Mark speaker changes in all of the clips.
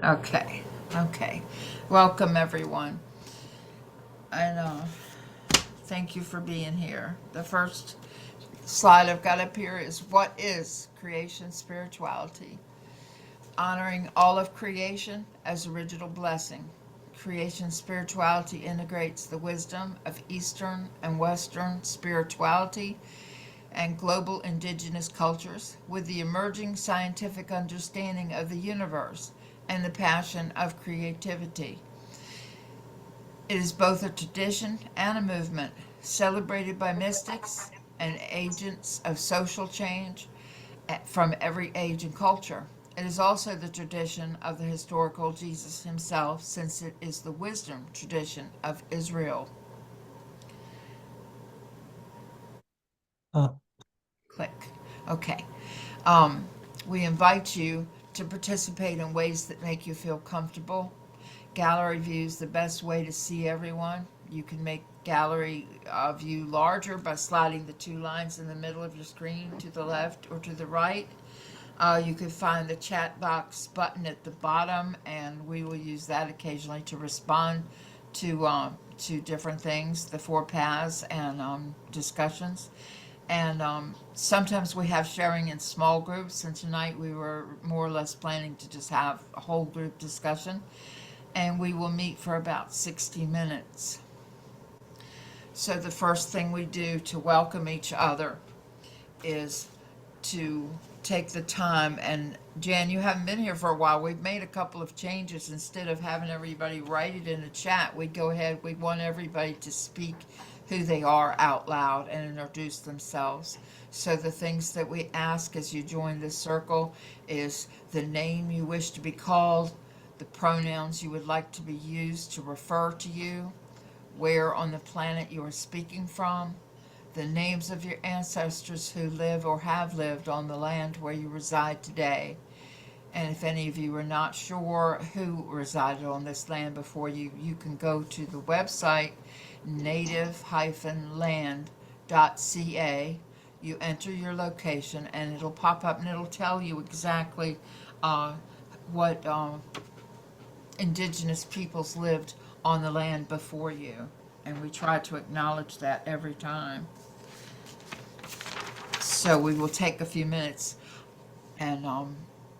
Speaker 1: Okay, okay. Welcome, everyone. And thank you for being here. The first slide I've got up here is what is creation spirituality? Honoring all of creation as original blessing. Creation spirituality integrates the wisdom of Eastern and Western spirituality and global indigenous cultures with the emerging scientific understanding of the universe and the passion of creativity. It is both a tradition and a movement, celebrated by mystics and agents of social change from every age and culture. It is also the tradition of the historical Jesus himself, since it is the wisdom tradition of Israel.
Speaker 2: Uh,
Speaker 1: Click. Okay. Um, we invite you to participate in ways that make you feel comfortable. Gallery view is the best way to see everyone. You can make gallery view larger by sliding the two lines in the middle of your screen to the left or to the right. You can find the chat box button at the bottom, and we will use that occasionally to respond to different things, the four paths and discussions. And sometimes we have sharing in small groups, and tonight we were more or less planning to just have a whole group discussion. And we will meet for about 60 minutes. So the first thing we do to welcome each other is to take the time, and Jan, you haven't been here for a while. We've made a couple of changes. Instead of having everybody write it in the chat, we'd go ahead, we'd want everybody to speak who they are out loud and introduce themselves. So the things that we ask as you join this circle is the name you wish to be called, the pronouns you would like to be used to refer to you, where on the planet you are speaking from, the names of your ancestors who live or have lived on the land where you reside today. And if any of you are not sure who resided on this land before you, you can go to the website native-land.ca. You enter your location and it'll pop up and it'll tell you exactly what indigenous peoples lived on the land before you. And we try to acknowledge that every time. So we will take a few minutes, and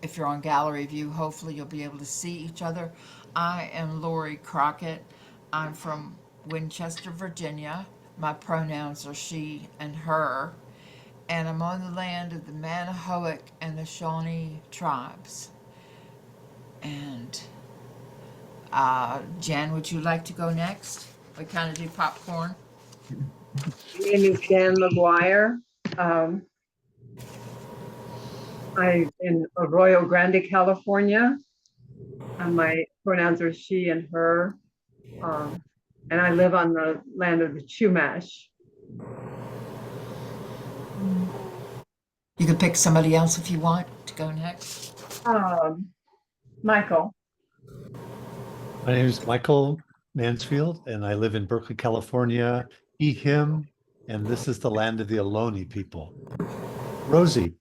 Speaker 1: if you're on gallery view, hopefully you'll be able to see each other. I am Lori Crockett. I'm from Winchester, Virginia. My pronouns are she and her, and I'm on the land of the Manahoac and the Shawnee tribes. And Jan, would you like to go next? We kind of do popcorn.
Speaker 3: My name is Jan McGuire. I'm in Arroyo Grande, California, and my pronouns are she and her. And I live on the land of the Chumash.
Speaker 1: You can pick somebody else if you want to go next.
Speaker 3: Michael.
Speaker 2: My name is Michael Mansfield, and I live in Berkeley, California, he, him, and this is the land of the Ohlone people. Rosie.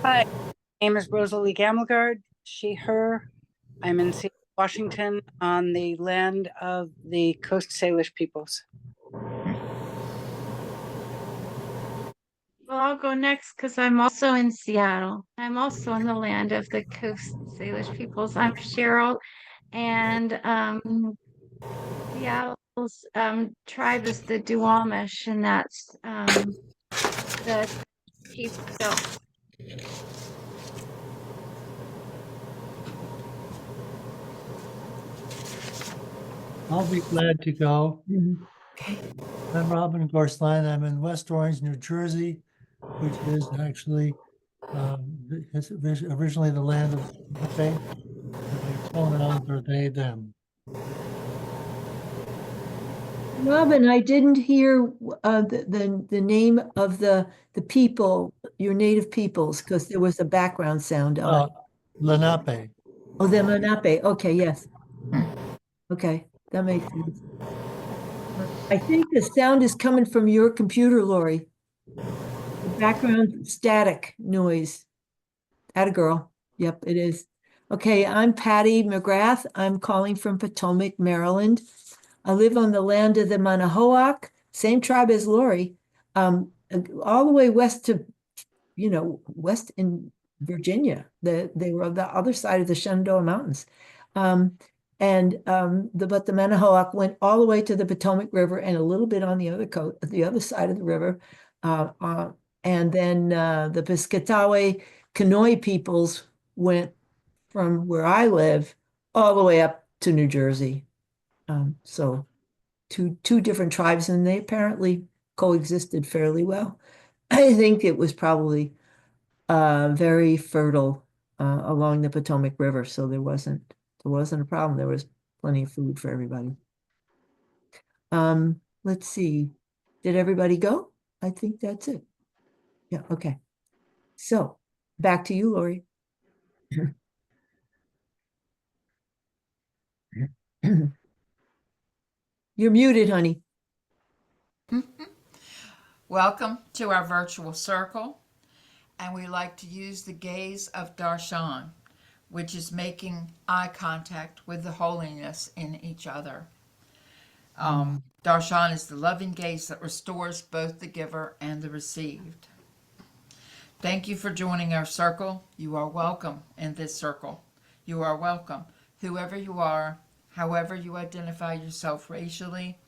Speaker 4: Hi, my name is Rosalie Gamelgard, she, her. I'm in Seattle, Washington, on the land of the Coast Salish peoples.
Speaker 5: Well, I'll go next because I'm also in Seattle. I'm also in the land of the Coast Salish peoples. I'm Cheryl, and Seattle's tribe is the Duwamish, and that's the chief belt.
Speaker 2: I'll be glad to go.
Speaker 1: Okay.
Speaker 2: I'm Robin Gorsline. I'm in West Orange, New Jersey, which is actually originally the land of Lenape. The pronouns are they, them.
Speaker 6: Robin, I didn't hear the name of the people, your native peoples, because there was a background sound on.
Speaker 2: Lenape.
Speaker 6: Oh, the Lenape. Okay, yes. Okay, that makes sense. I think the sound is coming from your computer, Lori. The background static noise. Atta girl. Yep, it is. Okay, I'm Patty McGrath. I'm calling from Potomac, Maryland. I live on the land of the Manahoac, same tribe as Lori, all the way west to, west in Virginia. They were on the other side of the Shenandoah Mountains. But the Manahoac went all the way to the Potomac River and a little bit on the other side of the river. And then the Piscataway Conoy peoples went from where I live all the way up to New Jersey. So two different tribes, and they apparently coexisted fairly well. I think it was probably very fertile along the Potomac River, so there wasn't a problem. There was plenty of food for everybody. Let's see. Did everybody go? I think that's it. Yeah, okay. So back to you, Lori. You're muted, honey.
Speaker 1: Welcome to our virtual circle, and we like to use the gaze of darshan, which is making eye contact with the holiness in each other. Darshan is the loving gaze that restores both the giver and the received. Thank you for joining our circle. You are welcome in this circle. You are welcome, whoever you are, however you identify yourself racially,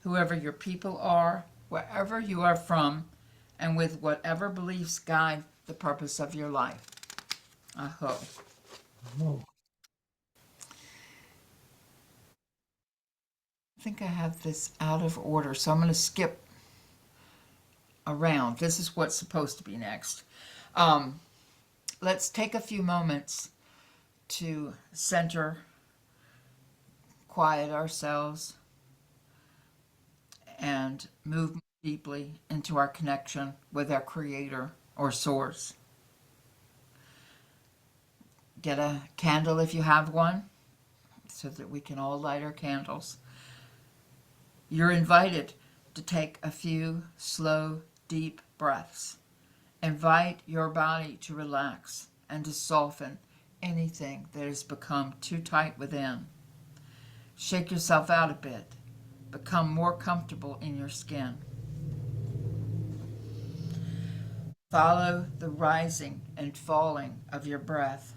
Speaker 1: whoever your people are, wherever you are from, and with whatever beliefs guide the purpose of your life. Aho. I think I have this out of order, so I'm going to skip around. This is what's supposed to be next. Let's take a few moments to center, quiet ourselves, and move deeply into our connection with our Creator or Source. Get a candle if you have one, so that we can all light our candles. You're invited to take a few slow, deep breaths. Invite your body to relax and to soften anything that has become too tight within. Shake yourself out a bit. Become more comfortable in your skin. Follow the rising and falling of your breath.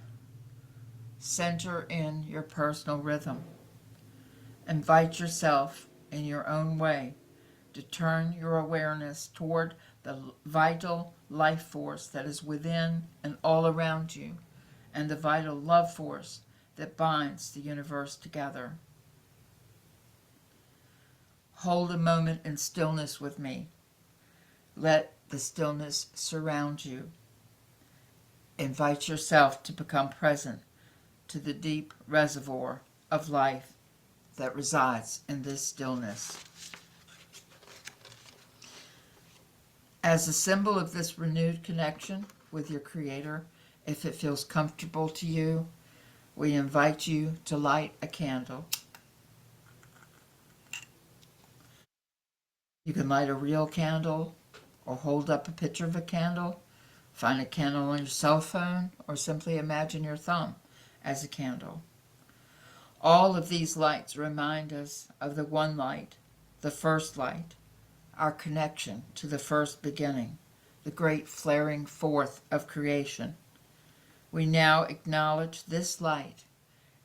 Speaker 1: Center in your personal rhythm. Invite yourself in your own way to turn your awareness toward the vital life force that is within and all around you, and the vital love force that binds the universe together. Hold a moment in stillness with me. Let the stillness surround you. Invite yourself to become present to the deep reservoir of life that resides in this stillness. As a symbol of this renewed connection with your Creator, if it feels comfortable to you, we invite you to light a candle. You can light a real candle or hold up a picture of a candle, find a candle on your cell phone, or simply imagine your thumb as a candle. All of these lights remind us of the one light, the first light, our connection to the first beginning, the great flaring forth of creation. We now acknowledge this light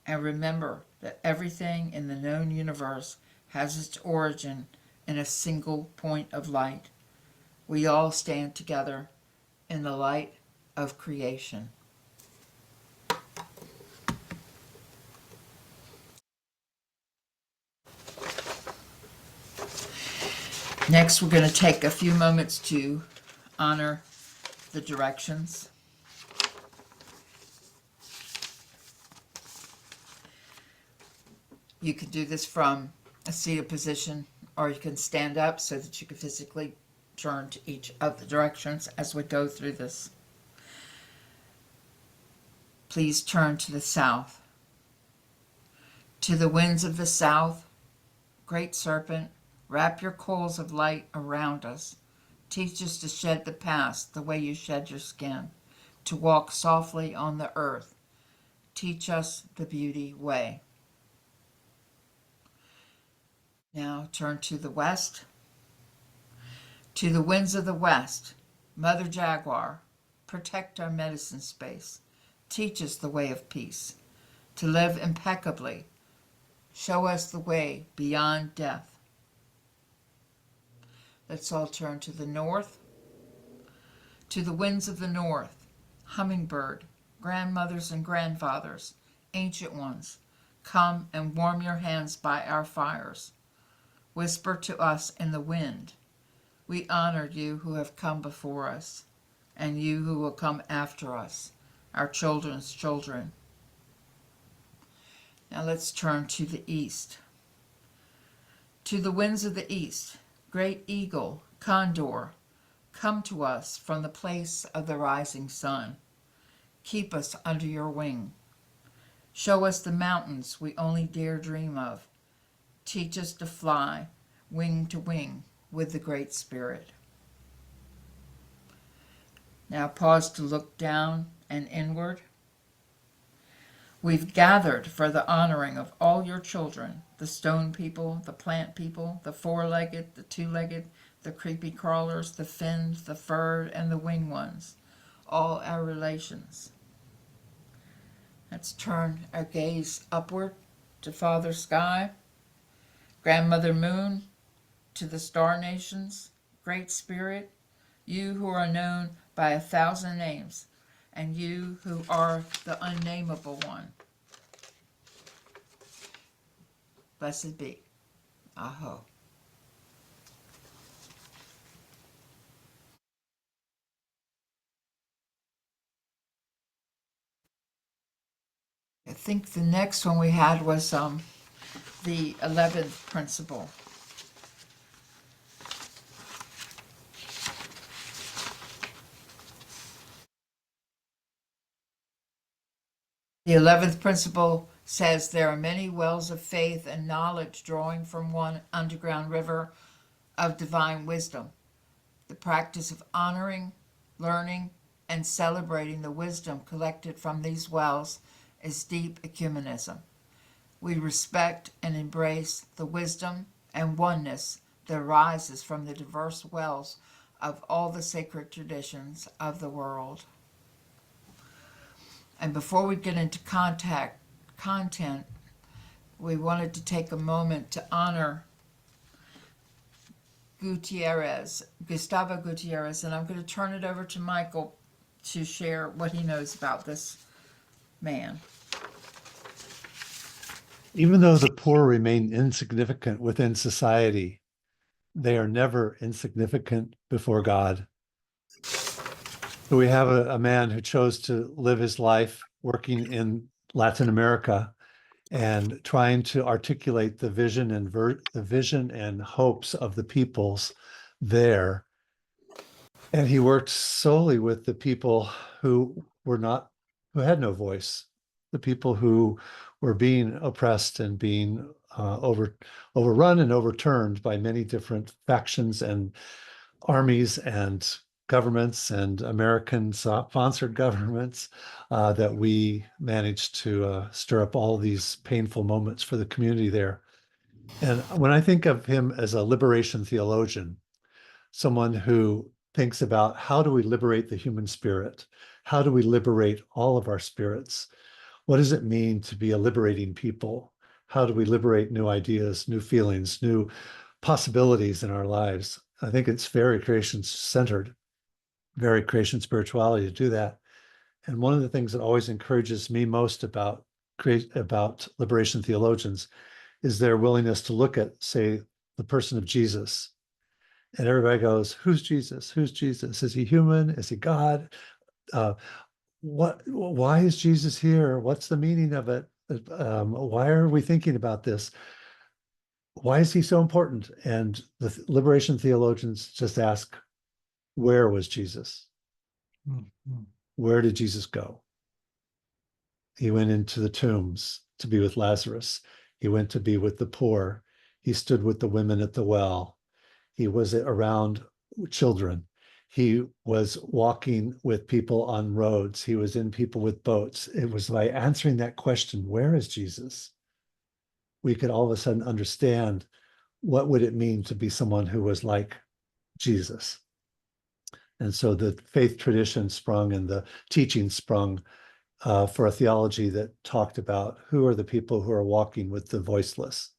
Speaker 1: and remember that everything in the known universe has its origin in a single point of light. We all stand together in the light of creation. Next, we're going to take a few moments to honor the directions. You can do this from a seated position, or you can stand up so that you can physically turn to each of the directions as we go through this. Please turn to the south. To the winds of the south, Great Serpent, wrap your coils of light around us. Teach us to shed the past the way you shed your skin, to walk softly on the earth, Teach us the beauty way. Now turn to the west. To the winds of the west, Mother Jaguar, protect our medicine space. Teach us the way of peace, to live impeccably. Show us the way beyond death. Let's all turn to the north. To the winds of the north, hummingbird, grandmothers and grandfathers, ancient ones, come and warm your hands by our fires. Whisper to us in the wind. We honor you who have come before us, and you who will come after us, our children's children. Now let's turn to the east. To the winds of the east, great eagle, condor, come to us from the place of the rising sun. Keep us under your wing. Show us the mountains we only dare dream of. Teach us to fly, wing to wing, with the Great Spirit. Now pause to look down and inward. We've gathered for the honoring of all your children, the stone people, the plant people, the four-legged, the two-legged, the creepy crawlers, the finned, the furred, and the winged ones, all our relations. Let's turn our gaze upward to Father Sky, Grandmother Moon, to the star nations, Great Spirit, you who are known by 1,000 names, and you who are the unnameable one. Blessed be. Aho. I think the next one we had was the 11th principle. The 11th principle says there are many wells of faith and knowledge drawing from one underground river of divine wisdom. The practice of honoring, learning, and celebrating the wisdom collected from these wells is deep ecumenism. We respect and embrace the wisdom and oneness that arises from the diverse wells of all the sacred traditions of the world. And before we get into content, we wanted to take a moment to honor Gustavo Gutierrez, and I'm going to turn it over to Michael to share what he knows about this man.
Speaker 2: Even though the poor remain insignificant within society, they are never insignificant before God. So we have a man who chose to live his life working in Latin America and trying to articulate the vision and hopes of the peoples there. And he worked solely with the people who had no voice, the people who were being oppressed and being overrun and overturned by many different factions and armies and governments and American sponsored governments that we managed to stir up all these painful moments for the community there. And when I think of him as a liberation theologian, someone who thinks about how do we liberate the human spirit? How do we liberate all of our spirits? What does it mean to be a liberating people? How do we liberate new ideas, new feelings, new possibilities in our lives? I think it's very creation-centered, very creation spirituality to do that. And one of the things that always encourages me most about liberation theologians is their willingness to look at, say, the person of Jesus. And everybody goes, who's Jesus? Who's Jesus? Is he human? Is he God? Why is Jesus here? What's the meaning of it? Why are we thinking about this? Why is he so important? And the liberation theologians just ask, where was Jesus? Where did Jesus go? He went into the tombs to be with Lazarus. He went to be with the poor. He stood with the women at the well. He was around children. He was walking with people on roads. He was in people with boats. It was by answering that question, where is Jesus? We could all of a sudden understand what would it mean to be someone who was like Jesus. And so the faith tradition sprung and the teaching sprung for a theology that talked about who are the people who are walking with the voiceless.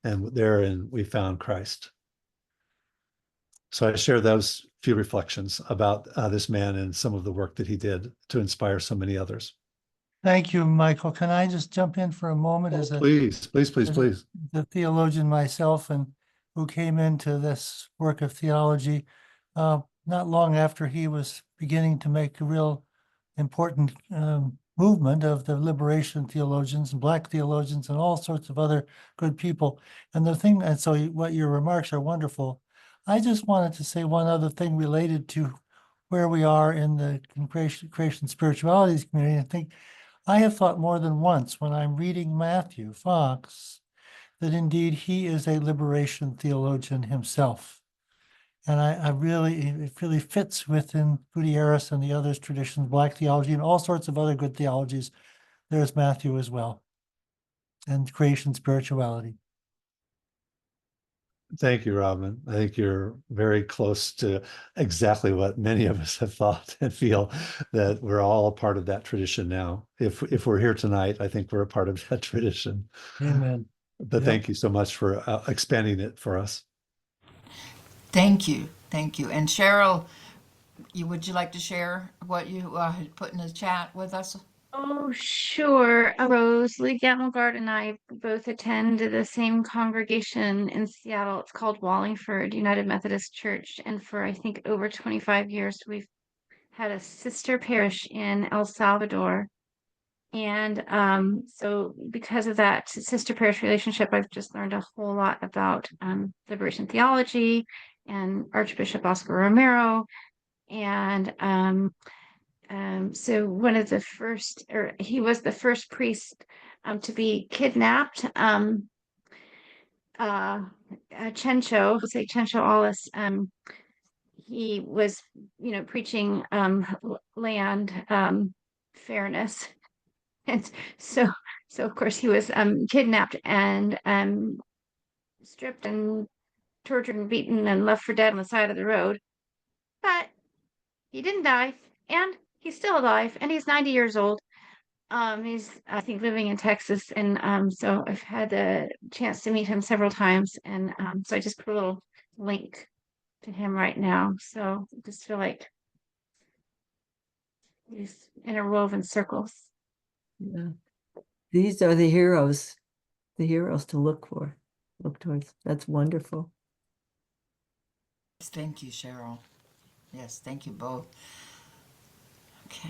Speaker 2: And therein we found Christ. So I share those few reflections about this man and some of the work that he did to inspire so many others.
Speaker 7: Thank you, Michael. Can I just jump in for a moment as a
Speaker 2: Please, please, please,
Speaker 7: as a-
Speaker 2: please.
Speaker 7: the theologian myself and who came into this work of theology not long after he was beginning to make a real important movement of the liberation theologians and Black theologians and all sorts of other good people. And the thing, and so what your remarks are wonderful. I just wanted to say one other thing related to where we are in the creation spiritualities community. I think I have thought more than once when I'm reading Matthew Fox that indeed he is a liberation theologian himself. And I really, it really fits within Gutierrez and the others' traditions, Black theology and all sorts of other good theologies. There's Matthew as well, and creation spirituality.
Speaker 2: Thank you, Robin. I think you're very close to exactly what many of us have thought and feel, that we're all a part of that tradition now. If we're here tonight, I think we're a part of that tradition.
Speaker 7: Amen.
Speaker 2: But
Speaker 7: Yep.
Speaker 2: thank you so much for expanding it for us.
Speaker 1: Thank you. Thank you. And Cheryl, would you like to share what you had put in the chat with us?
Speaker 5: Oh, sure. Rose Lee Gamelgard and I both attend the same congregation in Seattle. It's called Wallingford United Methodist Church. And for, I think, over 25 years, we've had a sister parish in El Salvador. And so because of that sister parish relationship, I've just learned a whole lot about liberation theology and Archbishop Oscar Romero. And so one of the first, or he was the first priest to be kidnapped. Chencho, we'll say Chencho Alas, he was, preaching land fairness. And so of course he was kidnapped and stripped and tortured and beaten and left for dead on the side of the road. But he didn't die, and he's still alive, and he's 90 years old. He's, I think, living in Texas, and so I've had the chance to meet him several times, and so I just put a little link to him right now. So I just feel like these interwoven circles.
Speaker 6: Yeah. These are the heroes to look towards. That's wonderful.
Speaker 1: Thank you, Cheryl. Yes, thank you both. Okay.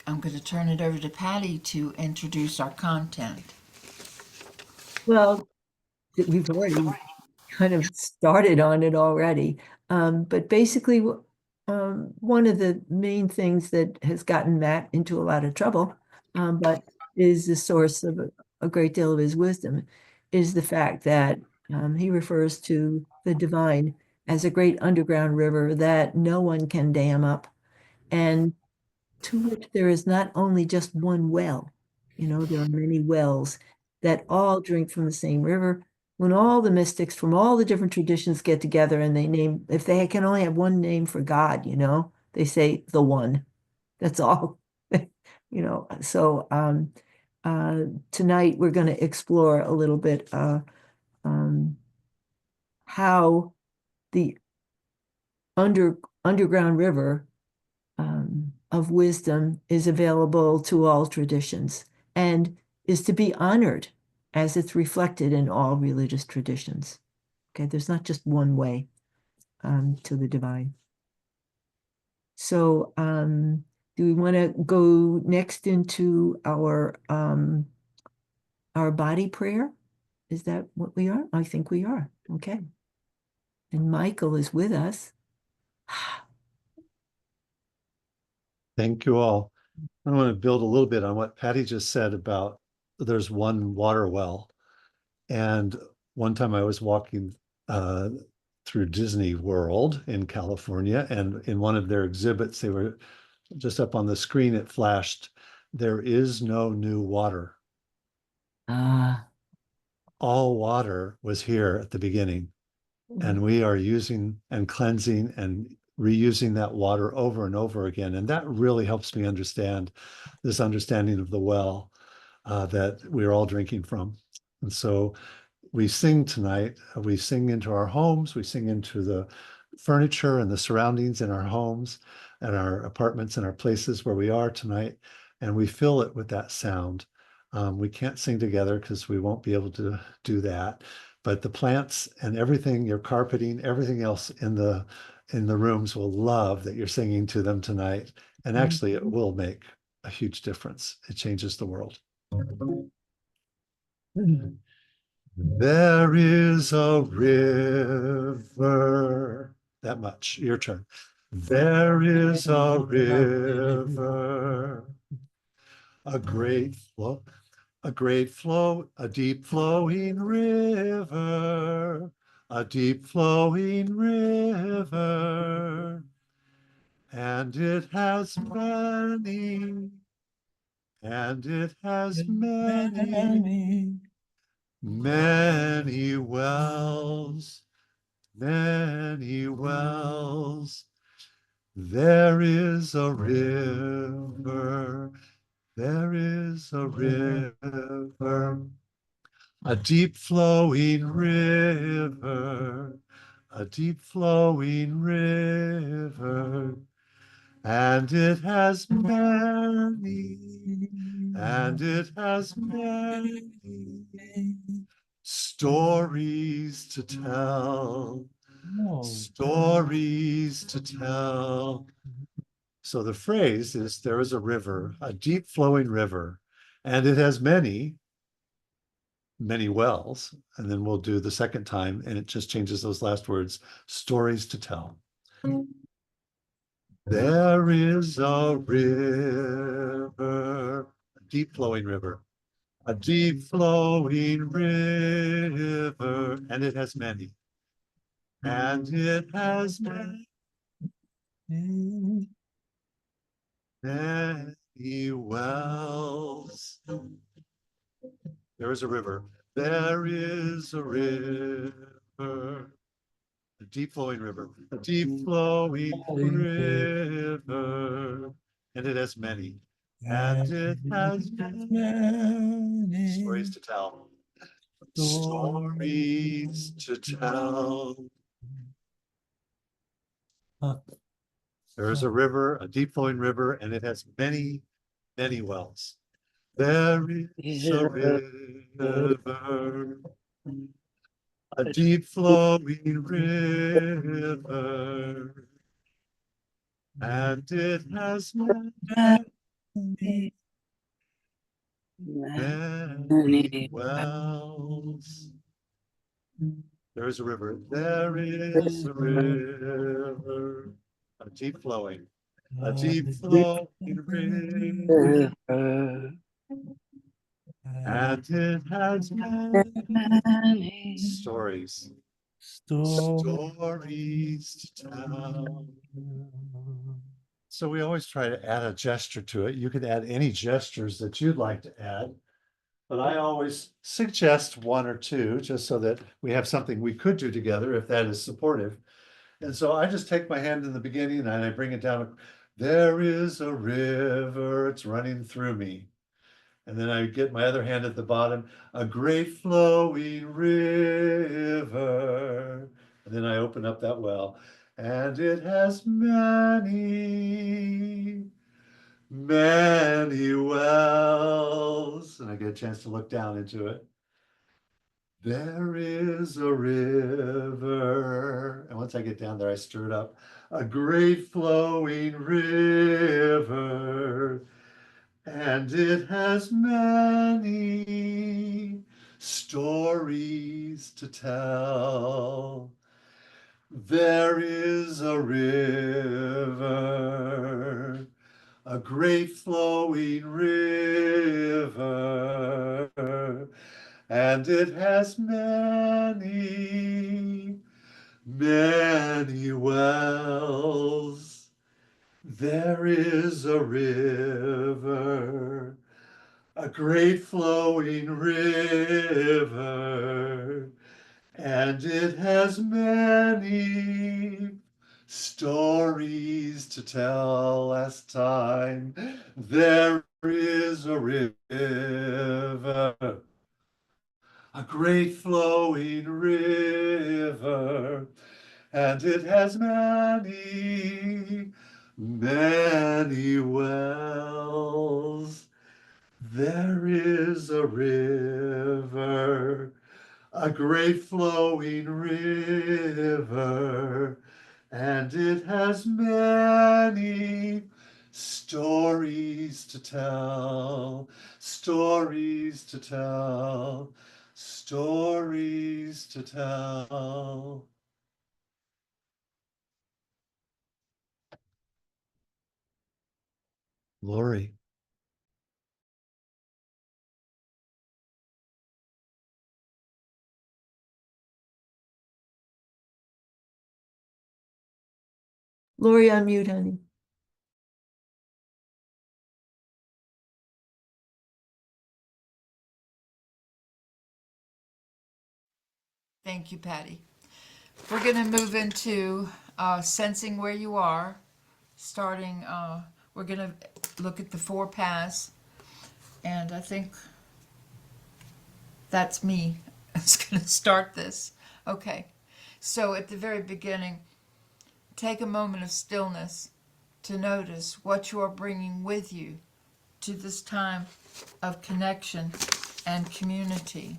Speaker 1: I'm going to turn it over to Patty to introduce our content.
Speaker 6: Well, we've already kind of started on it already. But basically, one of the main things that has gotten Matt into a lot of trouble, but is the source of a great deal of his wisdom, is the fact that he refers to the divine as a great underground river that no one can dam up, and to which there is not only just one well, there are many wells that all drink from the same river. When all the mystics from all the different traditions get together and they name, if they can only have one name for God, they say the one. That's all. So tonight we're going to explore a little bit how the underground river of wisdom is available to all traditions and is to be honored as it's reflected in all religious traditions. Okay, there's not just one way to the divine. So do we want to go next into our body prayer? Is that what we are? I think we are. Okay. And Michael is with us.
Speaker 2: Thank you all. I want to build a little bit on what Patty just said about there's one water well. And One time I was walking through Disney World in California, and in one of their exhibits, they were just up on the screen, it flashed, "There is no new water."
Speaker 6: Ah.
Speaker 2: All water was here at the beginning, and we are using and cleansing and reusing that water over and over again. And that really helps me understand this understanding of the well that we're all drinking from. And so we sing tonight, we sing into our homes, we sing into the furniture and the surroundings in our homes and our apartments and our places where we are tonight, and we fill it with that sound. We can't sing together because we won't be able to do that, but the plants and everything, your carpeting, everything else in the rooms will love that you're singing to them tonight. And actually, it will make a huge difference. It changes the world. There is a river. That much. Your turn. There is a river, a great flow, a deep flowing river, a deep flowing river, and it has many, many wells, many wells. There is a river, there is a river, a deep flowing river, a deep flowing river, and it has many, stories to tell, stories to tell. So the phrase is, there is a river, a deep flowing river, and it has many, many wells. And then we'll do the second time, and it just changes those last words, stories to tell. There is a river, a deep flowing river, a deep flowing river, and it has many, many wells. There is a river. There is a river, a deep flowing river, a deep flowing river, and it has many, stories to tell, stories to tell. There is a river, a deep flowing river, and it has many, many wells. There is a river, a deep flowing river, and it has many, many wells. There is a river, there is a river, a deep flowing river, and it has many stories to tell. So we always try to add a gesture to it. You could add any gestures that you'd like to add, but I always suggest one or two, just so that we have something we could do together if that is supportive. And so I just take my hand in the beginning and I bring it down. There is a river, it's running through me. And then I get my other hand at the bottom, a great flowing river. And then I open up that well, and it has many, many wells. And I get a chance to look down into it. There is a river. And once I get down there, I stir it up. A great flowing river. And it has many stories to tell. There is a river, a great flowing river, and it has many many wells. There is a river, a great flowing river, and it has many stories to tell. Last time there is a river, a great flowing river, and it has many wells. There is a river, a great flowing river, and it has many stories to tell, stories to tell, stories to tell. Lori.
Speaker 6: Lori, unmute, honey.
Speaker 1: Thank you, Patty. We're going to move into sensing where you are, starting, we're going to look at the 4 paths, and I think that's me. It's going to start this. Okay, so at the very beginning, take a moment of stillness to notice what you are bringing with you to this time of connection and community.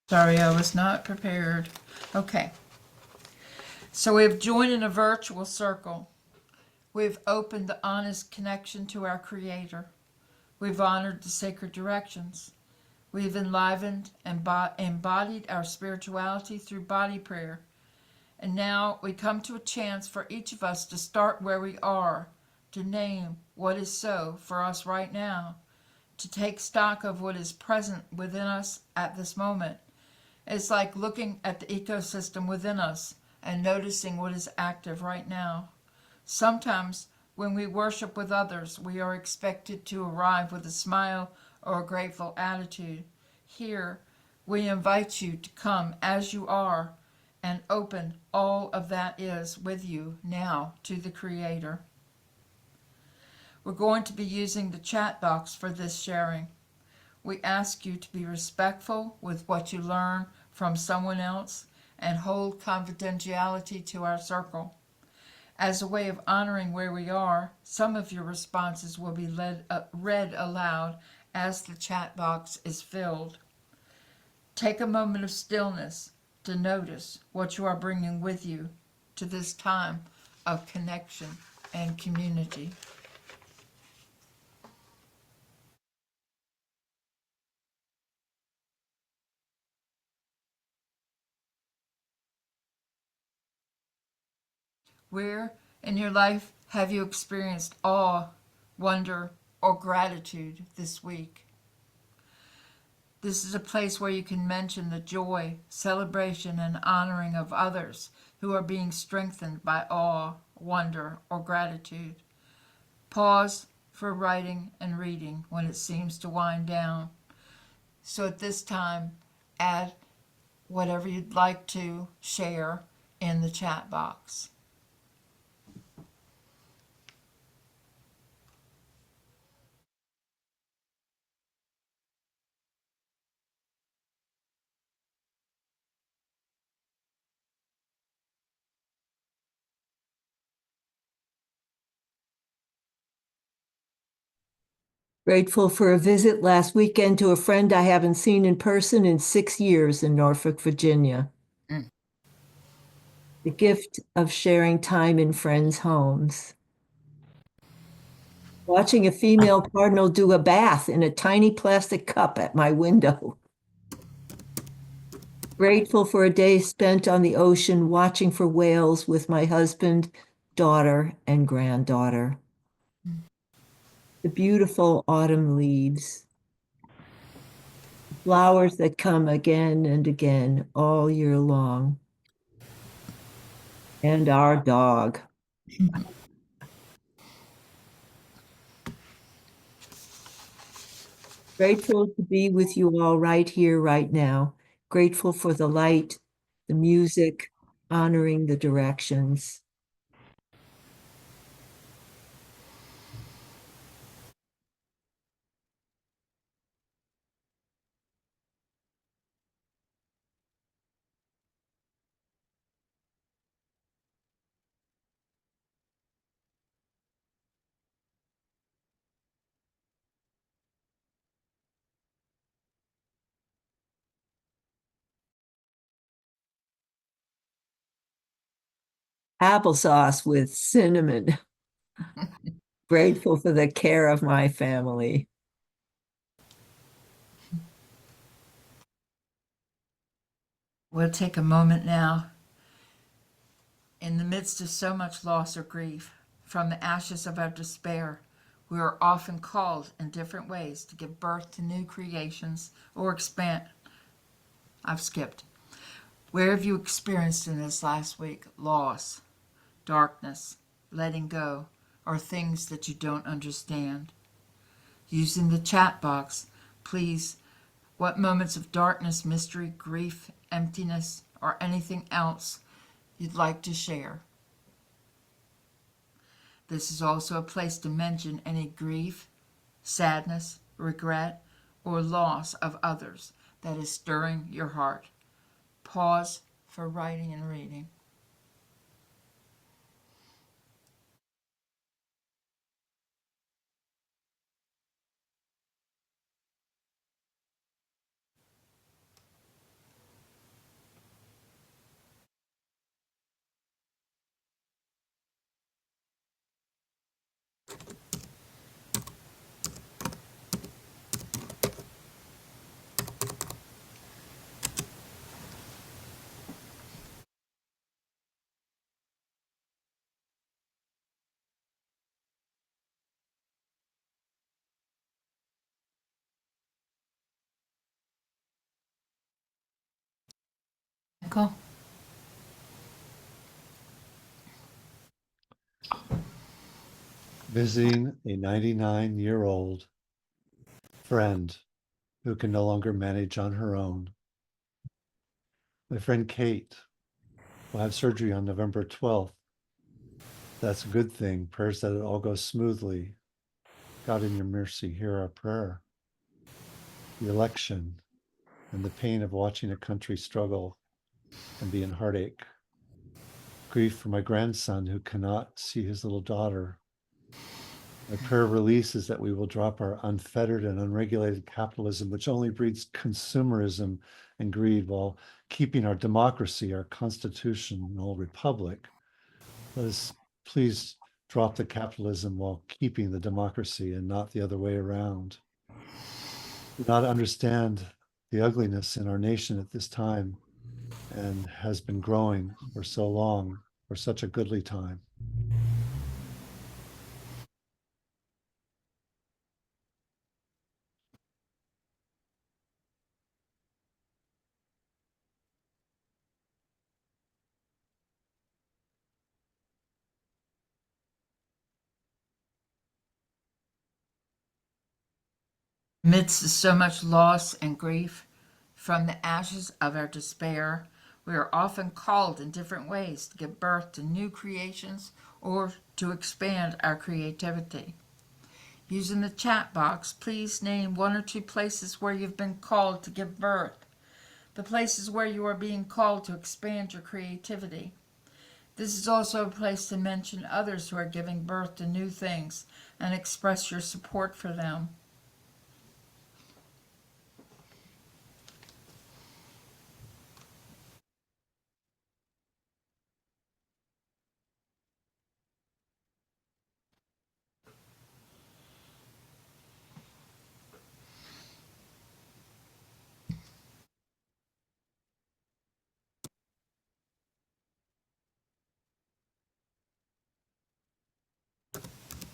Speaker 1: Sorry, I was not prepared. Okay. So we have joined in a virtual circle. We've opened the honest connection to our Creator. We've honored the sacred directions. We've enlivened and embodied our spirituality through body prayer. And now we come to a chance for each of us to start where we are, to name what is so for us right now, to take stock of what is present within us at this moment. It's like looking at the ecosystem within us and noticing what is active right now. Sometimes when we worship with others, we are expected to arrive with a smile or a grateful attitude. Here, we invite you to come as you are and open all of that is with you now to the Creator. We're going to be using the chat box for this sharing. We ask you to be respectful with what you learn from someone else and hold confidentiality to our circle. As a way of honoring where we are, some of your responses will be read aloud as the chat box is filled. Take a moment of stillness to notice what you are bringing with you to this time of connection and community. Where in your life have you experienced awe, wonder, or gratitude this week? This is a place where you can mention the joy, celebration, and honoring of others who are being strengthened by awe, wonder, or gratitude. Pause for writing and reading when it seems to wind down. So at this time, add whatever you'd like to share in the chat box.
Speaker 6: Grateful for a visit last weekend to a friend I haven't seen in person in 6 years in Norfolk, Virginia. The gift of sharing time in friends' homes. Watching a female cardinal do a bath in a tiny plastic cup at my window. Grateful for a day spent on the ocean watching for whales with my husband, daughter, and granddaughter. The beautiful autumn leaves. flowers that come again and again all year long, and our dog. Grateful to be with you all right here, right now. Grateful for the light, the music, honoring the directions. Applesauce with cinnamon. Grateful for the care of my family.
Speaker 1: We'll take a moment now. In the midst of so much loss or grief, from the ashes of our despair, we are often called in different ways to give birth to new creations or expand. I've skipped. Where have you experienced in this last week loss, darkness, letting go, or things that you don't understand? Using the chat box, please, what moments of darkness, mystery, grief, emptiness, or anything else you'd like to share. This is also a place to mention any grief, sadness, regret, or loss of others that is stirring your heart. Pause for writing and reading. Michael?
Speaker 2: Visiting a 99-year-old friend who can no longer manage on her own. My friend Kate will have surgery on November 12th. That's a good thing. Prayers that it all goes smoothly. God, in your mercy, hear our prayer. The election and the pain of watching a country struggle and be in heartache. Grief for my grandson who cannot see his little daughter. My prayer of release is that we will drop our unfettered and unregulated capitalism, which only breeds consumerism and greed, while keeping our democracy, our constitutional republic. Let us please drop the capitalism while keeping the democracy and not the other way around. Do not understand the ugliness in our nation at this time and has been growing for so long, for such a goodly time.
Speaker 1: Amidst so much loss and grief, from the ashes of our despair, we are often called in different ways to give birth to new creations or to expand our creativity. Using the chat box, please name one or two places where you've been called to give birth, the places where you are being called to expand your creativity. This is also a place to mention others who are giving birth to new things and express your support for them.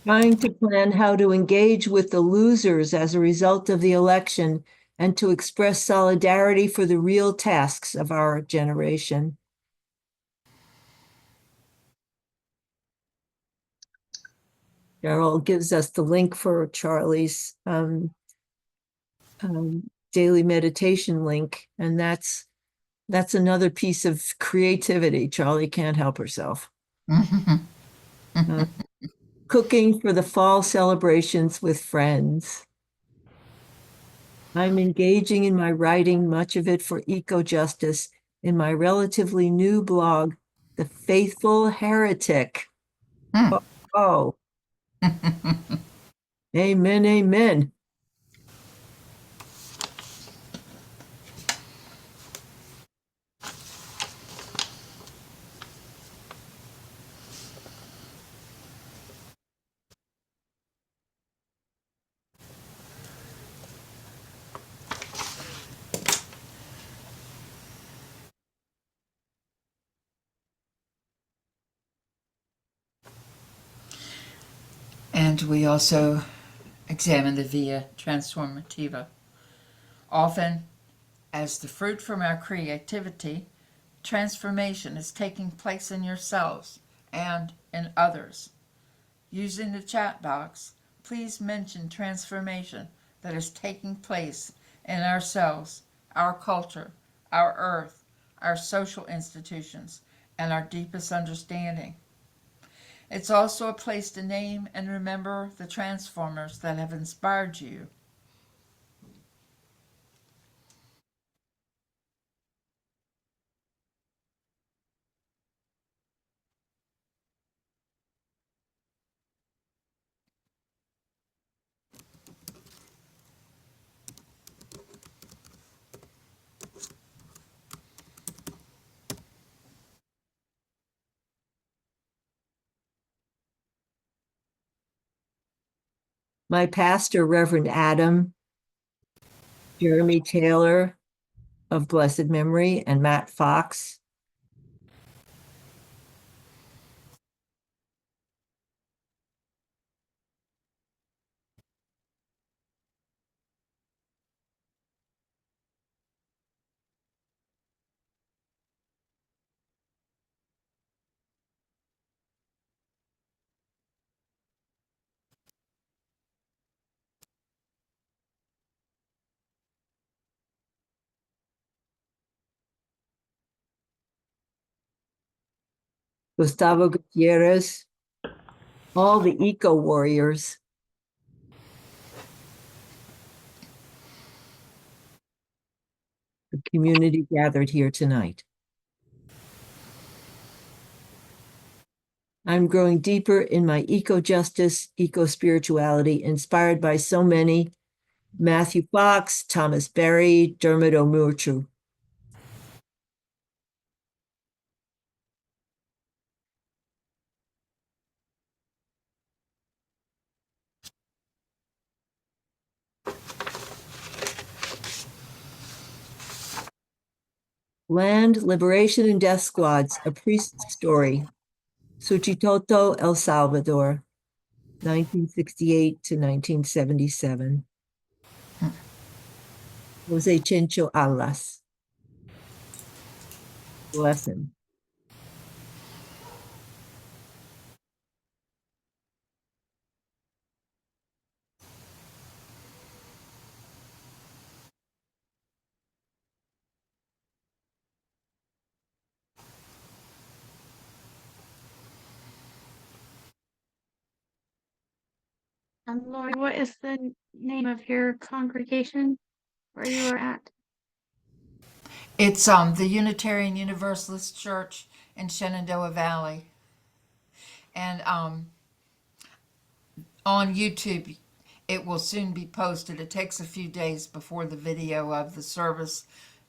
Speaker 6: Trying to plan how to engage with the losers as a result of the election and to express solidarity for the real tasks of our generation. Cheryl gives us the link for Charlie's daily meditation link, and that's another piece of creativity. Charlie can't help herself. Cooking for the fall celebrations with friends. I'm engaging in my writing, much of it for eco-justice, in my relatively new blog, The Faithful Heretic. Oh. Amen, amen.
Speaker 1: And we also examine the Via Transformativa. Often, as the fruit from our creativity, transformation is taking place in yourselves and in others. Using the chat box, please mention transformation that is taking place in ourselves, our culture, our earth, our social institutions, and our deepest understanding. It's also a place to name and remember the transformers that have inspired you.
Speaker 6: My pastor, Reverend Adam, Jeremy Taylor of blessed memory, and Matt Fox. Gustavo Gutierrez, all the eco warriors. The community gathered here tonight. I'm growing deeper in my eco-justice, eco-spirituality, inspired by so many: Matthew Fox, Thomas Berry, Dermot O'Murchu. Land, Liberation, and Death Squads, A Priest's Story. Suchitoto, El Salvador, 1968 to 1977. Jose Chencho Alas. Lesson.
Speaker 5: Lori, what is the name of your congregation where you are at?
Speaker 1: It's the Unitarian Universalist Church in Shenandoah Valley. And on YouTube, it will soon be posted. It takes a few days before the video of the service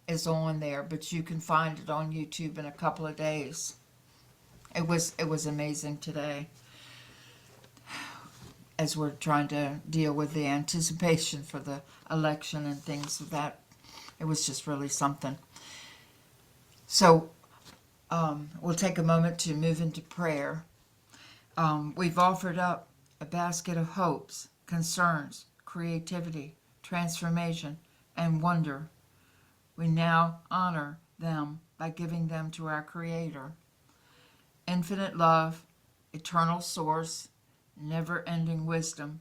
Speaker 1: is on there, but you can find it on YouTube in a couple of days. It was amazing today, as we're trying to deal with the anticipation for the election and things of that. It was just really something. So we'll take a moment to move into prayer. We've offered up a basket of hopes, concerns, creativity, transformation, and wonder. We now honor them by giving them to our Creator. Infinite love, eternal source, never-ending wisdom.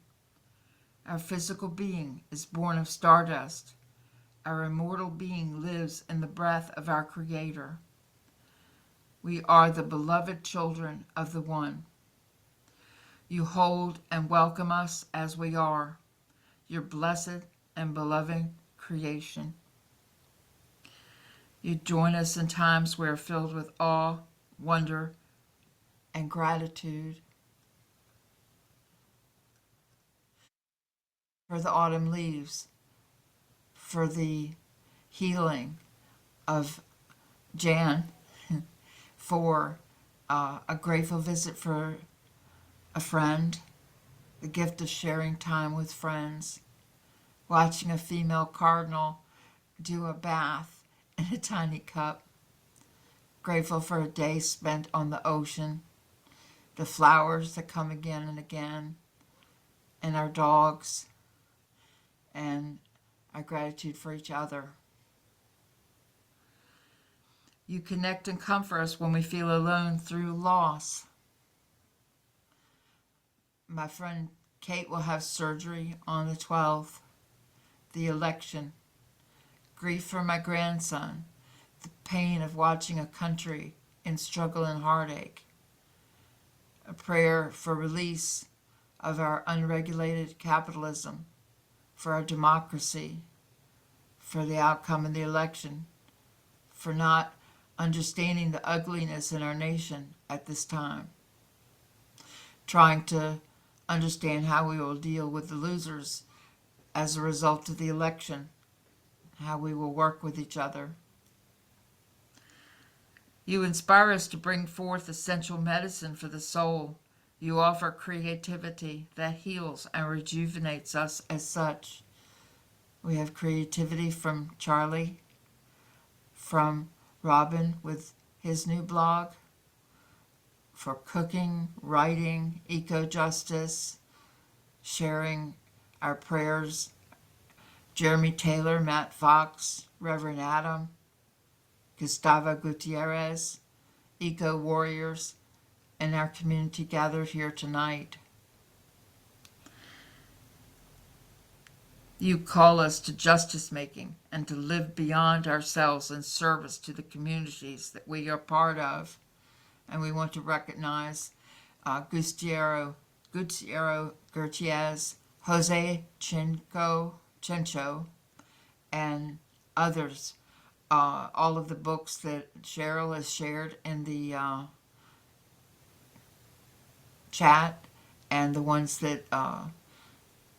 Speaker 1: Our physical being is born of stardust. Our immortal being lives in the breath of our Creator. We are the beloved children of the One. You hold and welcome us as we are, your blessed and beloved creation. You join us in times we are filled with awe, wonder, and gratitude for the autumn leaves, for the healing of Jan, for a grateful visit for a friend, the gift of sharing time with friends, watching a female cardinal do a bath in a tiny cup, grateful for a day spent on the ocean, the flowers that come again and again, and our dogs, and our gratitude for each other. You connect and comfort us when we feel alone through loss. My friend Kate will have surgery on the 12th. The election, grief for my grandson, the pain of watching a country in struggle and heartache, a prayer for release of our unregulated capitalism, for our democracy, for the outcome of the election, for not understanding the ugliness in our nation at this time, trying to understand how we will deal with the losers as a result of the election, how we will work with each other. You inspire us to bring forth essential medicine for the soul. You offer creativity that heals and rejuvenates us as such. We have creativity from Charlie, from Robin with his new blog, for cooking, writing, eco-justice, sharing our prayers. Jeremy Taylor, Matt Fox, Reverend Adam, Gustavo Gutierrez, Eco Warriors, and our community gathered here tonight. You call us to justice making and to live beyond ourselves in service to the communities that we are part of. And we want to recognize Gutierrez, Jose Chencho, and others. All of the books that Cheryl has shared in the chat, and the ones that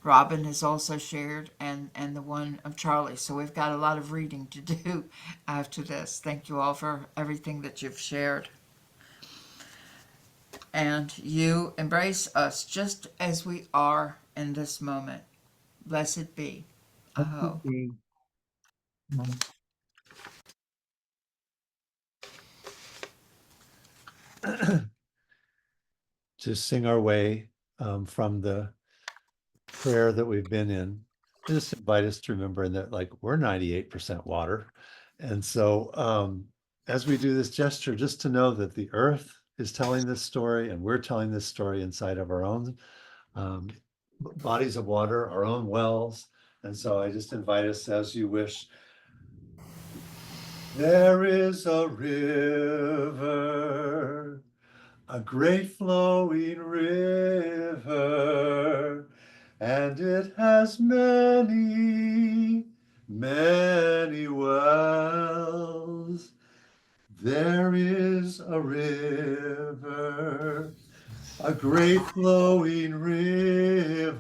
Speaker 1: Robin has also shared, and the one of Charlie. So we've got a lot of reading to do after this. Thank you all for everything that you've shared. And you embrace us just as we are in this moment. Blessed be. Aho.
Speaker 2: To sing our way from the prayer that we've been in, just invite us to remember that, like, we're 98% water. And so as we do this gesture, just to know that the earth is telling this story and we're telling this story inside of our own bodies of water, our own wells. And so I just invite us, as you wish. There is a river, a great flowing river, and it has many, many wells. There is a river, a great flowing river,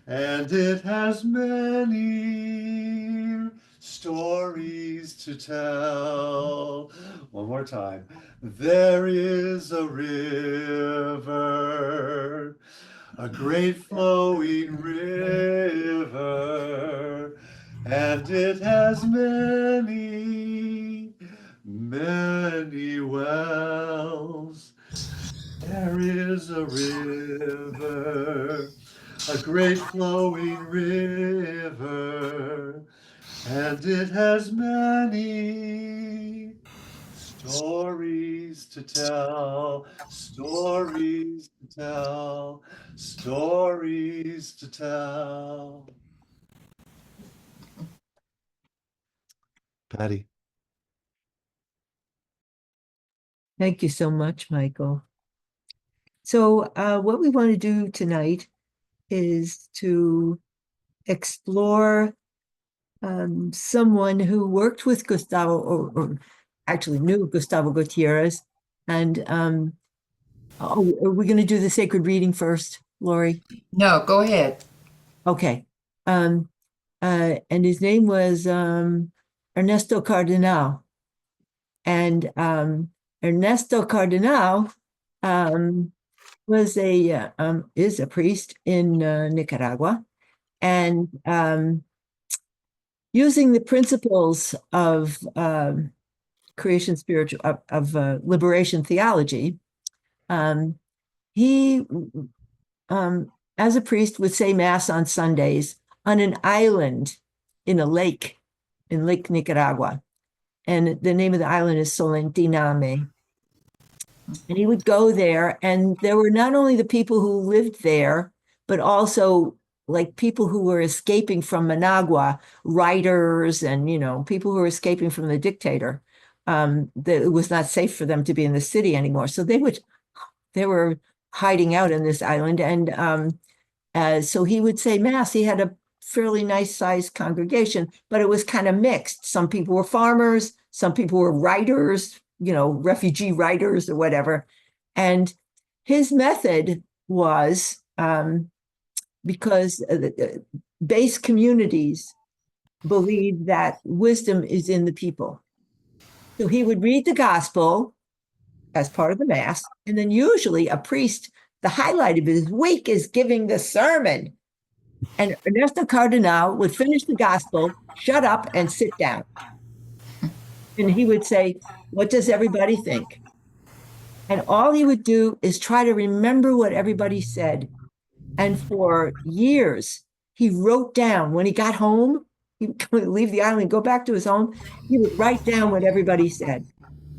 Speaker 2: and it has many stories to tell. One more time. There is a river, a great flowing river, and it has many, many wells. There is a river, a great flowing river, and it has many stories to tell, stories to tell, stories to tell. Patty.
Speaker 6: Thank you so much, Michael. So what we want to do tonight is to explore someone who worked with Gustavo, or actually knew Gustavo Gutierrez. And are we going to do the sacred reading first, Lori?
Speaker 1: No, go ahead.
Speaker 6: Okay. And his name was Ernesto Cardenal. And Ernesto Cardenal was is a priest in Nicaragua, and using the principles of creation spiritual of liberation theology, he as a priest would say mass on Sundays on an island in a lake, in Lake Nicaragua. And the name of the island is Solentiname. And he would go there, and there were not only the people who lived there, but also like people who were escaping from Managua, writers and, people who were escaping from the dictator. That it was not safe for them to be in the city anymore. So they were hiding out in this island. And so he would say mass. He had a fairly nice sized congregation, but it was kind of mixed. Some people were farmers, some people were writers, refugee writers or whatever. And his method was because base communities believe that wisdom is in the people. So he would read the gospel as part of the mass, and then usually a priest, the highlight of his week is giving the sermon. And Ernesto Cardenal would finish the gospel, shut up, and sit down. And he would say, "What does everybody think?" And all he would do is try to remember what everybody said. And for years, he wrote down when he got home, he would leave the island, go back to his home, he would write down what everybody said.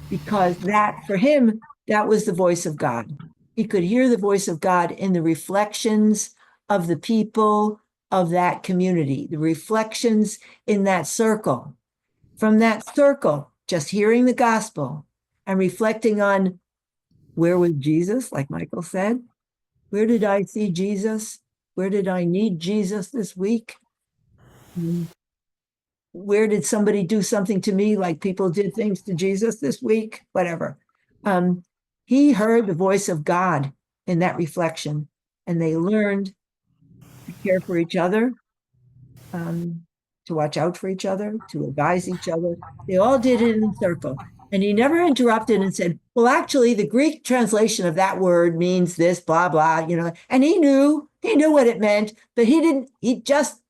Speaker 6: Because that, for him, that was the voice of God. He could hear the voice of God in the reflections of the people of that community, the reflections in that circle. From that circle, just hearing the gospel and reflecting on where was Jesus, like Michael said, where did I see Jesus? Where did I need Jesus this week? Where did somebody do something to me like people did things to Jesus this week? Whatever. He heard the voice of God in that reflection, and they learned to care for each other, to watch out for each other, to advise each other. They all did it in a circle. And he never interrupted and said, "Well, actually, the Greek translation of that word means this, blah, blah," and he knew what it meant, but he just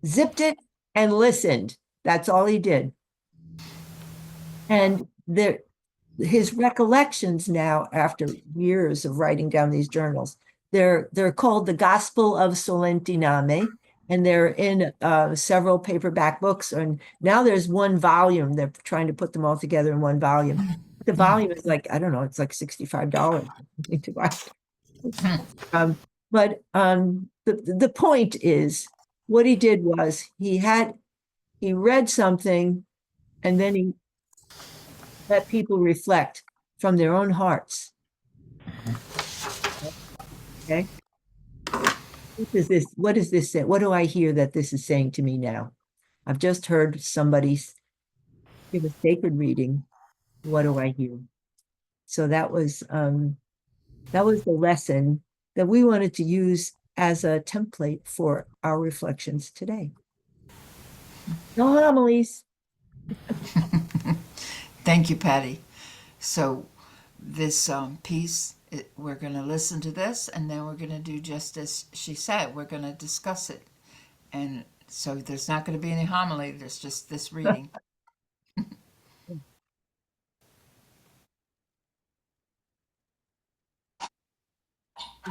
Speaker 6: zipped it and listened. That's all he did. And his recollections now, after years of writing down these journals, they're called the Gospel of Solentiname, and they're in several paperback books. And now there's one volume. They're trying to put them all together in one volume. The volume is like, I don't know, it's like $65 to buy. But the point is, what he did was he read something, and then he let people reflect from their own hearts. Okay. What is this say? What do I hear that this is saying to me now? I've just heard somebody give a sacred reading. What do I hear? So that was the lesson that we wanted to use as a template for our reflections today. No homilies.
Speaker 1: Thank you, Patty. So this piece, we're going to listen to this, and then we're going to do just as she said. We're going to discuss it. And so there's not going to be any homily. There's just this reading.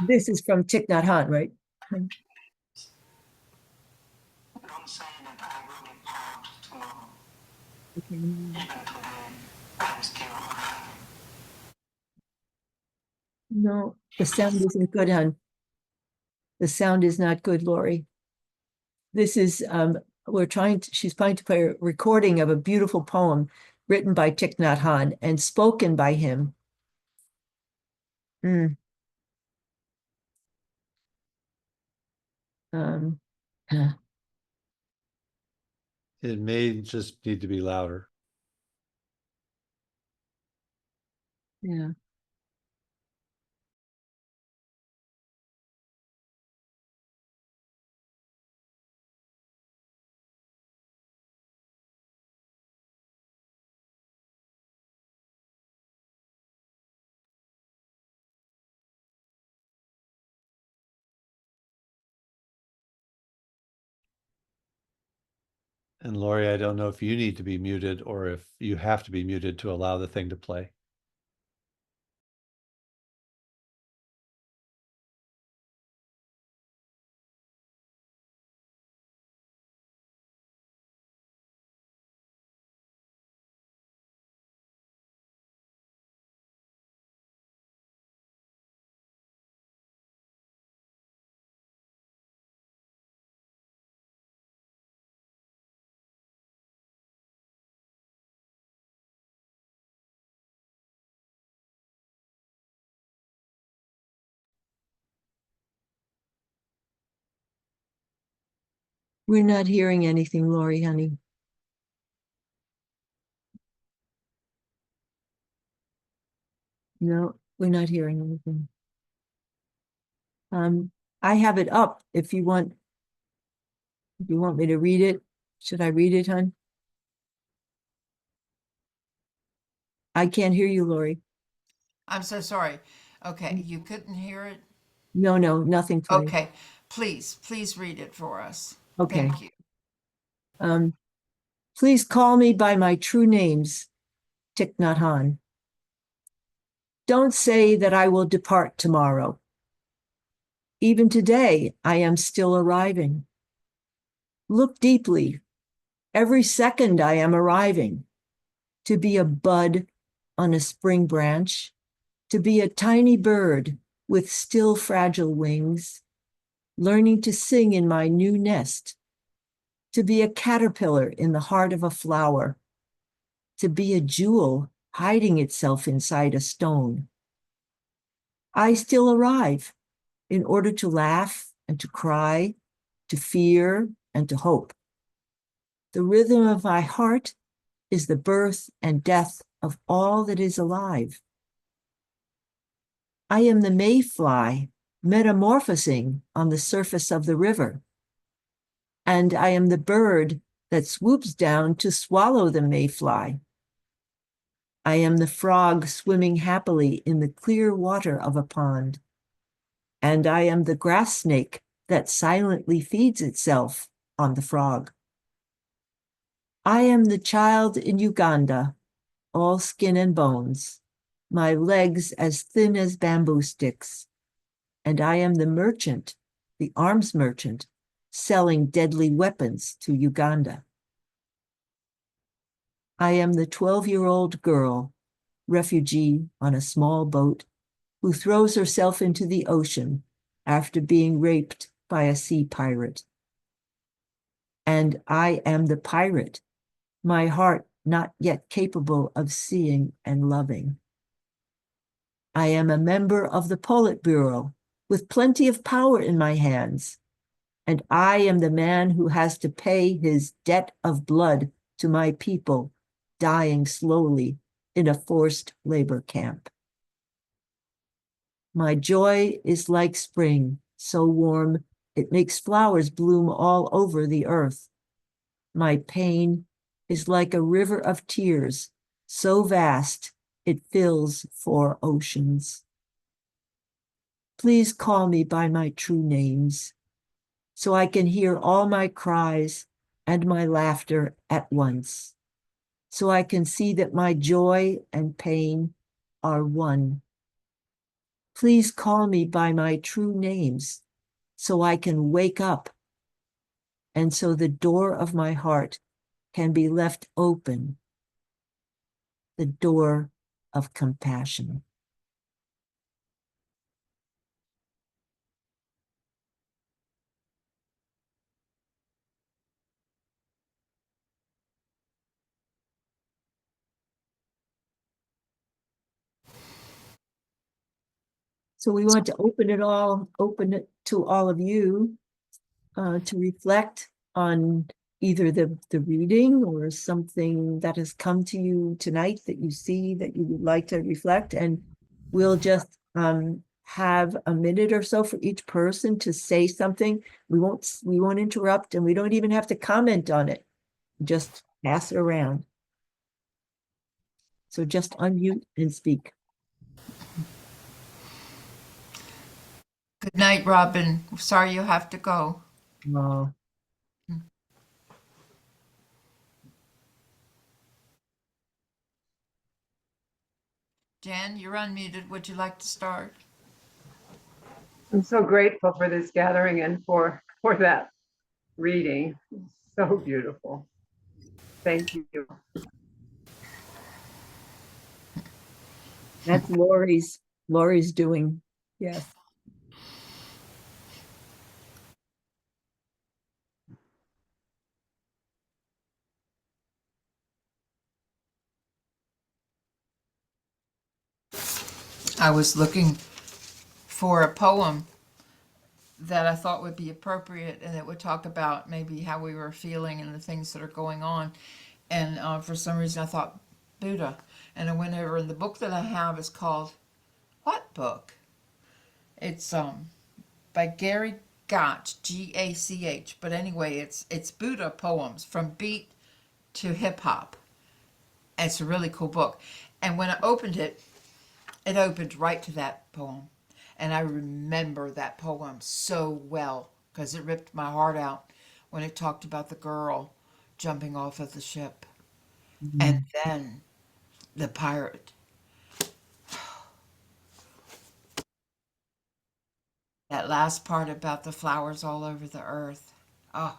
Speaker 6: This is from Thich Nhat Hanh, right?
Speaker 8: Don't say that I will report to
Speaker 6: No, the sound isn't good, hon. The sound is not good, Lori. This is, she's trying to play a recording of a beautiful poem written by Thich Nhat Hanh and spoken by him. Mm. Huh.
Speaker 2: It may just need to be louder.
Speaker 6: Yeah.
Speaker 2: And Lori, I don't know if you need to be muted or if you have to be muted to allow the thing to play.
Speaker 6: We're not hearing anything, Lori, honey. No, we're not hearing anything. I have it up if you want me to read it. Should I read it, hon? I can't hear you, Lori.
Speaker 1: I'm so sorry. Okay, you couldn't hear it?
Speaker 6: No, nothing playing.
Speaker 1: Okay, please read it for us.
Speaker 6: Okay.
Speaker 1: Thank you.
Speaker 6: Please call me by my true names, Thich Nhat Hanh. Don't say that I will depart tomorrow. Even today, I am still arriving. Look deeply. Every second I am arriving. To be a bud on a spring branch, to be a tiny bird with still fragile wings, learning to sing in my new nest, to be a caterpillar in the heart of a flower, to be a jewel hiding itself inside a stone. I still arrive in order to laugh and to cry, to fear and to hope. The rhythm of my heart is the birth and death of all that is alive. I am the mayfly metamorphosing on the surface of the river. And I am the bird that swoops down to swallow the mayfly. I am the frog swimming happily in the clear water of a pond. And I am the grass snake that silently feeds itself on the frog. I am the child in Uganda, all skin and bones, my legs as thin as bamboo sticks. And I am the merchant, the arms merchant, selling deadly weapons to Uganda. I am the 12-year-old girl, refugee on a small boat, who throws herself into the ocean after being raped by a sea pirate. And I am the pirate, my heart not yet capable of seeing and loving. I am a member of the Politburo with plenty of power in my hands, and I am the man who has to pay his debt of blood to my people dying slowly in a forced labor camp. My joy is like spring, so warm it makes flowers bloom all over the earth. My pain is like a river of tears, so vast it fills 4 oceans. Please call me by my true names, so I can hear all my cries and my laughter at once, so I can see that my joy and pain are one. Please call me by my true names, so I can wake up, and so the door of my heart can be left open the door of compassion. So we want to open it to all of you to reflect on either the reading or something that has come to you tonight that you see that you would like to reflect. And we'll just have a minute or so for each person to say something. We won't interrupt, and we don't even have to comment on it. Just pass it around. So just unmute and speak.
Speaker 1: Good night, Robin. Sorry you have to go.
Speaker 6: Oh.
Speaker 1: Jan, you're unmuted. Would you like to start?
Speaker 3: I'm so grateful for this gathering and for that reading. So beautiful. Thank you.
Speaker 6: That's Lori's doing. Yes.
Speaker 1: I was looking for a poem that I thought would be appropriate and it would talk about maybe how we were feeling and the things that are going on. And for some reason I thought Buddha. And I went over, and the book that I have is called, what book? It's by Gary Gach, Gach. But anyway, it's Buddha poems from beat to hip hop. It's a really cool book. And when I opened it, it opened right to that poem. And I remember that poem so well because it ripped my heart out when it talked about the girl jumping off of the ship. And then the pirate. That last part about the flowers all over the earth. Oh.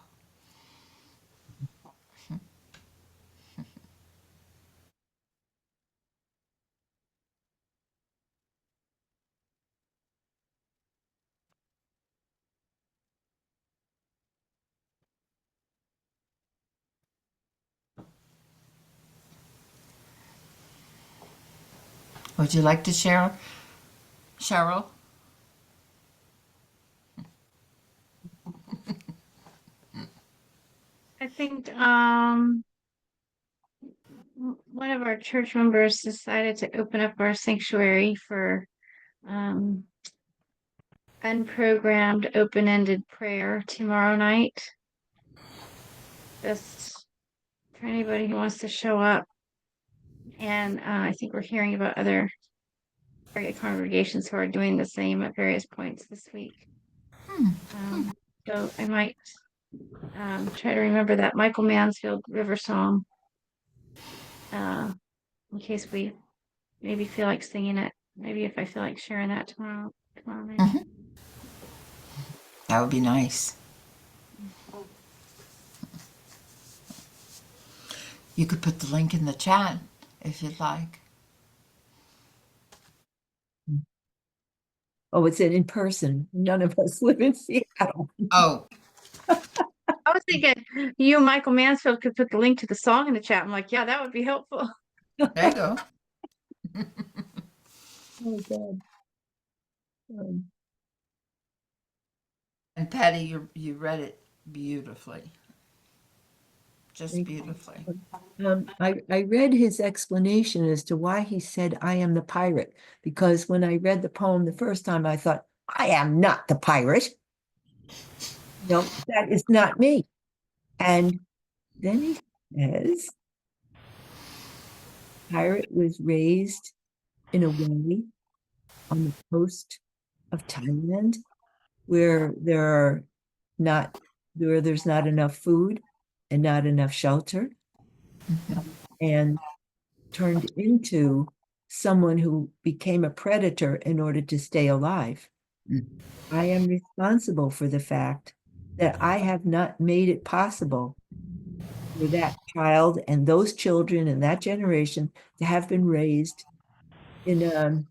Speaker 1: Would you like to share, Cheryl?
Speaker 5: I think one of our church members decided to open up our sanctuary for unprogrammed open-ended prayer tomorrow night. Just for anybody who wants to show up. And I think we're hearing about other target congregations who are doing the same at various points this week. So I might try to remember that Michael Mansfield River song in case we maybe feel like singing it. Maybe if I feel like sharing that tomorrow night.
Speaker 1: That would be nice. You could put the link in the chat if you'd like.
Speaker 6: Oh, it's in person. None of us live in Seattle.
Speaker 1: Oh,
Speaker 5: I was thinking you, Michael Mansfield, could put the link to the song in the chat. I'm like, yeah, that would be helpful.
Speaker 1: there you go.
Speaker 6: Oh, God.
Speaker 1: And Patty, you read it beautifully. Just
Speaker 6: Thank you.
Speaker 1: beautifully.
Speaker 6: I read his explanation as to why he said, I am the pirate, because when I read the poem the first time, I thought, I am not the pirate. No, that is not me. And then he says, pirate was raised in a way on the coast of Thailand where there's not enough food and not enough shelter, and turned into someone who became a predator in order to stay alive. I am responsible for the fact that I have not made it possible for that child and those children and that generation to have been raised in a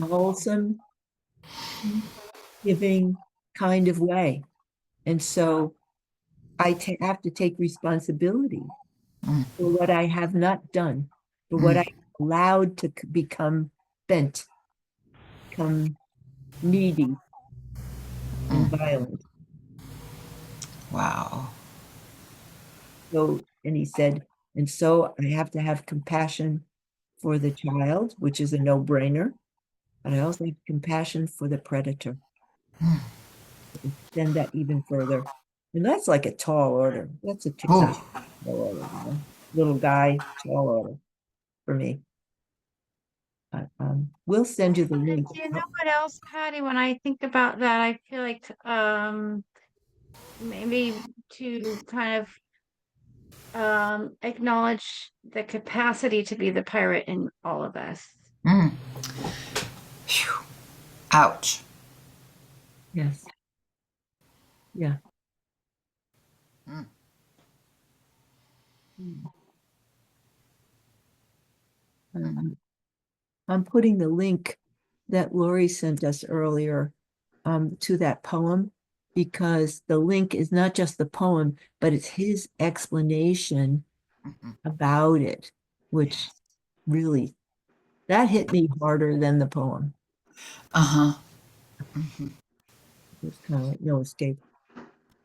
Speaker 6: wholesome, giving kind of way. And so have to take responsibility
Speaker 1: Mm.
Speaker 6: for what I have not done, for what I allowed to become bent, become needy and violent.
Speaker 1: Wow.
Speaker 6: So, and he said, and so I have to have compassion for the child, which is a no-brainer, but I also have compassion for the predator. Extend that even further. And that's like a tall order. That's a
Speaker 1: Oh,
Speaker 6: tall order, you know? Little guy, tall order for me. We'll send you the link.
Speaker 5: You know what else, Patty? When I think about that, I feel like maybe to kind of acknowledge the capacity to be the pirate in all of us.
Speaker 1: phew. Ouch.
Speaker 6: Yes. Yeah.
Speaker 1: Mm.
Speaker 6: I'm putting the link that Lori sent us earlier to that poem, because the link is not just the poem, but it's his explanation about it, which really, that hit me harder than the poem.
Speaker 1: Uh-huh.
Speaker 6: It's kind of like no escape.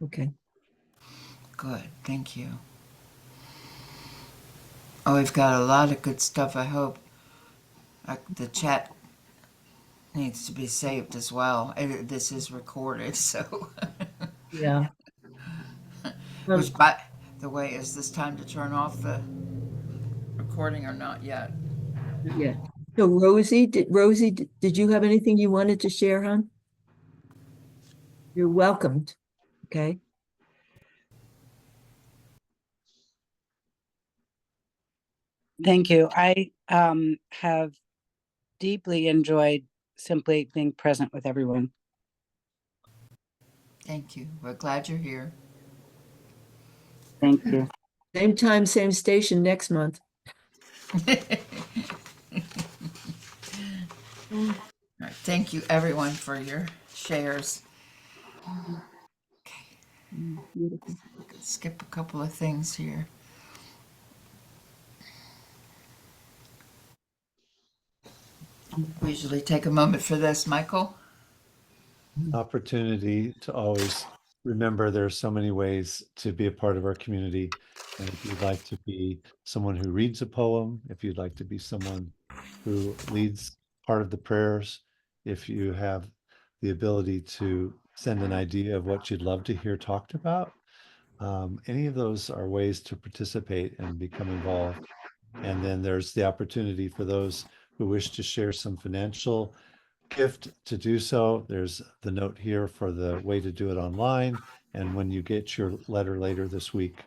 Speaker 6: Okay.
Speaker 1: Good. Thank you. Oh, we've got a lot of good stuff. I hope the chat needs to be saved as well. This is recorded, so.
Speaker 6: Yeah.
Speaker 1: Which, by the way, is this time to turn off the recording or not yet?
Speaker 6: Yeah. So Rosie, did you have anything you wanted to share, hon? You're welcomed. Okay.
Speaker 4: Thank you. I have deeply enjoyed simply being present with everyone.
Speaker 1: Thank you. We're glad you're here.
Speaker 4: Thank you.
Speaker 6: Same time, same station next month.
Speaker 1: All right, thank you, everyone, for your shares. Okay,
Speaker 6: Beautiful.
Speaker 1: we could skip a couple of things here. We usually take a moment for this, Michael.
Speaker 2: Opportunity to always remember there are so many ways to be a part of our community. And if you'd like to be someone who reads a poem, if you'd like to be someone who leads part of the prayers, if you have the ability to send an idea of what you'd love to hear talked about, any of those are ways to participate and become involved. And then there's the opportunity for those who wish to share some financial gift to do so. There's the note here for the way to do it online. And when you get your letter later this week,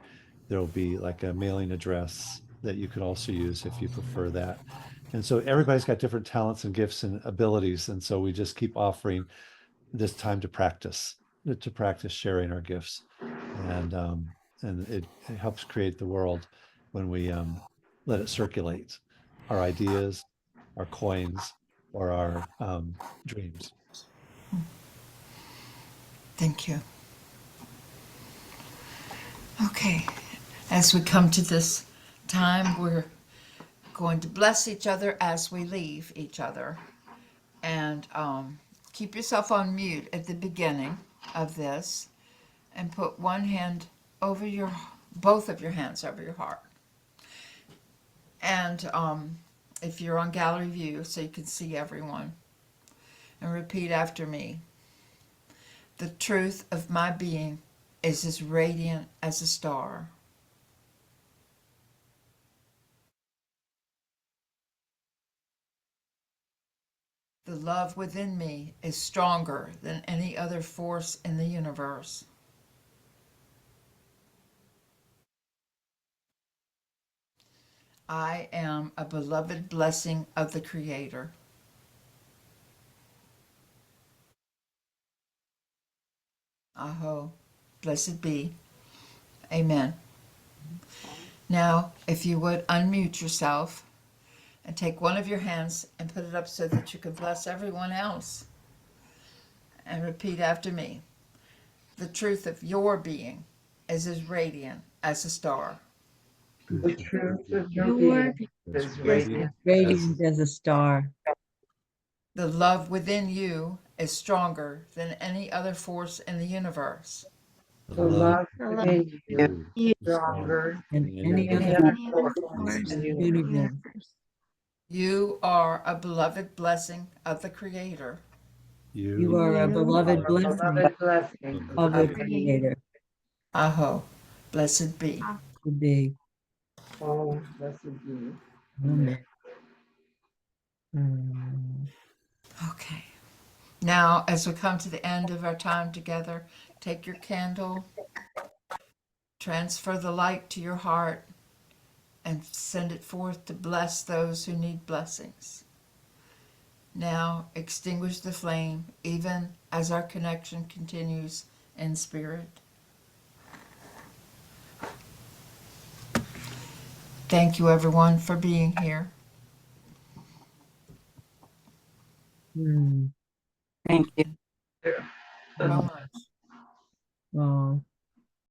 Speaker 2: there'll be like a mailing address that you could also use if you prefer that. And so everybody's got different talents and gifts and abilities. And so we just keep offering this time to practice sharing our gifts. And it helps create the world when we let it circulate our ideas, our coins, or our dreams.
Speaker 1: Thank you. Okay, as we come to this time, we're going to bless each other as we leave each other. And keep yourself on mute at the beginning of this and put one hand over both of your hands over your heart. And if you're on gallery view, so you can see everyone, and repeat after me. The truth of my being is as radiant as a star. The love within me is stronger than any other force in the universe. I am a beloved blessing of the Creator. Aho, blessed be. Amen. Now, if you would unmute yourself and take one of your hands and put it up so that you can bless everyone else. And repeat after me. The truth of your being is as radiant as a star.
Speaker 3: The truth of your
Speaker 5: Your
Speaker 3: being is
Speaker 2: As
Speaker 3: radiant.
Speaker 6: Radiant as a star.
Speaker 1: The love within you is stronger than any other force in the universe.
Speaker 3: The love
Speaker 5: the love
Speaker 3: within you
Speaker 5: you
Speaker 3: is stronger
Speaker 6: And any
Speaker 3: than
Speaker 6: other
Speaker 3: any
Speaker 5: any
Speaker 3: other
Speaker 5: other
Speaker 3: force
Speaker 5: force
Speaker 3: in the
Speaker 5: in the
Speaker 3: universe.
Speaker 5: universe.
Speaker 1: You are a beloved blessing of the Creator.
Speaker 6: You are a
Speaker 5: You
Speaker 6: beloved
Speaker 3: A
Speaker 6: blessing
Speaker 3: beloved blessing
Speaker 6: of the
Speaker 3: of the
Speaker 6: Creator
Speaker 1: Aho. Blessed be.
Speaker 6: to be.
Speaker 3: Oh, blessed be.
Speaker 6: Amen. Mm.
Speaker 1: Okay. Now, as we come to the end of our time together, take your candle, transfer the light to your heart, and send it forth to bless those who need blessings. Now, extinguish the flame, even as our connection continues in spirit. Thank you, everyone, for being here.
Speaker 6: Mm.
Speaker 4: Thank you.